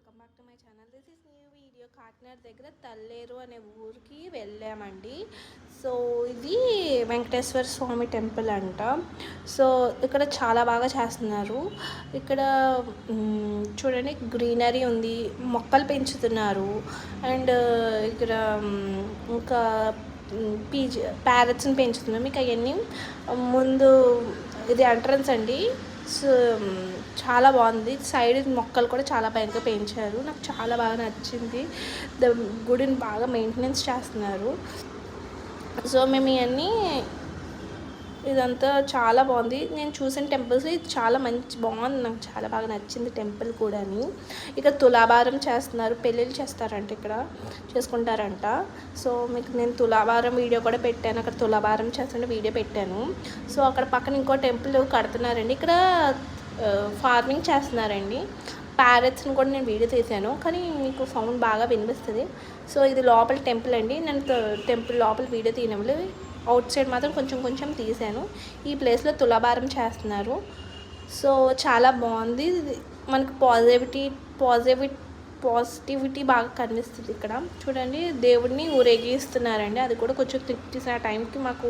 Welcome back to my channel. This is new video. Kakinada దగ్గర తల్లేరు అనే ఊరికి వెళ్ళామండి. సో ఇది వెంకటేశ్వర స్వామి టెంపుల్ అంట. సో ఇక్కడ చాలా బాగా చేస్తున్నారు. ఇక్కడ చూడండి గ్రీనరీ ఉంది, మొక్కలు పెంచుతున్నారు. అండ్ ఇక్కడ ఇంకా ప్యారెట్స్ని పెంచుతున్నాం. మీకు అవన్నీ ముందు ఇది ఎంట్రన్స్ అండి. సో చాలా బాగుంది. సైడ్ మొక్కలు కూడా చాలా బాగా పెంచారు. నాకు చాలా బాగా నచ్చింది. గుడిని బాగా మెయింటెనెన్స్ చేస్తున్నారు. సో మేము ఇవన్నీ ఇదంతా చాలా బాగుంది. నేను చూసిన టెంపుల్స్ ఇది చాలా బాగుంది. నాకు చాలా బాగా నచ్చింది టెంపుల్ కూడా. ఇక్కడ తులాభారం చేస్తున్నారు, పెళ్ళిళ్ళు చేస్తారంట, ఇక్కడ చేసుకుంటారంట. సో మీకు నేను తులాభారం వీడియో కూడా పెట్టాను. అక్కడ తులాభారం చేస్తుంటే వీడియో పెట్టాను. సో అక్కడ పక్కన ఇంకో టెంపుల్ కడుతున్నారండి. ఇక్కడ ఫార్మింగ్ చేస్తున్నారండి. ప్యారెట్స్ని కూడా నేను వీడియో తీసాను, కానీ మీకు సౌండ్ బాగా వినిపిస్తుంది. సో ఇది లోపల టెంపుల్ అండి. నేను టెంపుల్ లోపల వీడియో తీయనివ్వలే, అవుట్ సైడ్ మాత్రం కొంచెం తీసాను. ఈ ప్లేస్లో తులాభారం చేస్తున్నారు. సో చాలా బాగుంది. మనకు పాజిటివిటీ బాగా కనిపిస్తుంది. ఇక్కడ చూడండి దేవుడిని ఊరేగిస్తున్నారండి. అది కూడా కొంచెం తీసిన టైంకి మాకు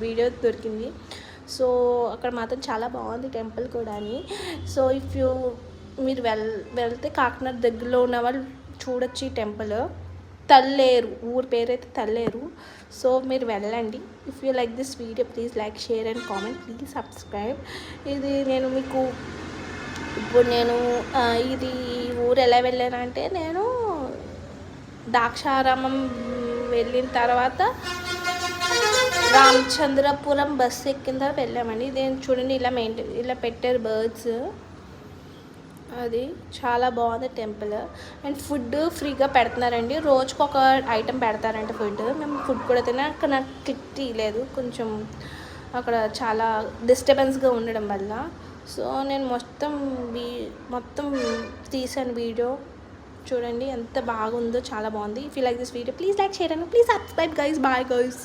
వీడియో దొరికింది. సో అక్కడ మాత్రం చాలా బాగుంది టెంపుల్ కూడా. సో మీరు వెళ్తే కాకినాడ దగ్గరలో ఉన్న వాళ్ళు చూడొచ్చు ఈ టెంపుల్. తల్లేరు ఊరి పేరైతే తల్లేరు. సో మీరు వెళ్ళండి. If you like this video please like, share and comment. Please subscribe. ఇది నేను మీకు ఇప్పుడు ఇది ఊరు ఎలా వెళ్ళానంటే, నేను ద్రాక్షారామం వెళ్ళిన తర్వాత రామచంద్రపురం బస్సు ఎక్కిన తర్వాత వెళ్ళామండి. ఇదేం చూడండి, ఇలా పెట్టారు బర్డ్స్. అది చాలా బాగుంది టెంపుల్. అండ్ ఫుడ్ ఫ్రీగా పెడుతున్నారండి. రోజుకు ఒక ఐటెం పెడతారంట ఫుడ్. మేము ఫుడ్ కూడా తిన్నా. అక్కడ నాకు క్లిక్ తీయలేదు, కొంచెం అక్కడ చాలా డిస్టర్బెన్స్గా ఉండడం వల్ల. సో నేను మొత్తం తీసాను వీడియో. చూడండి ఎంత బాగుందో, చాలా బాగుంది. If you like this video please like, share and please subscribe guys. Bye guys.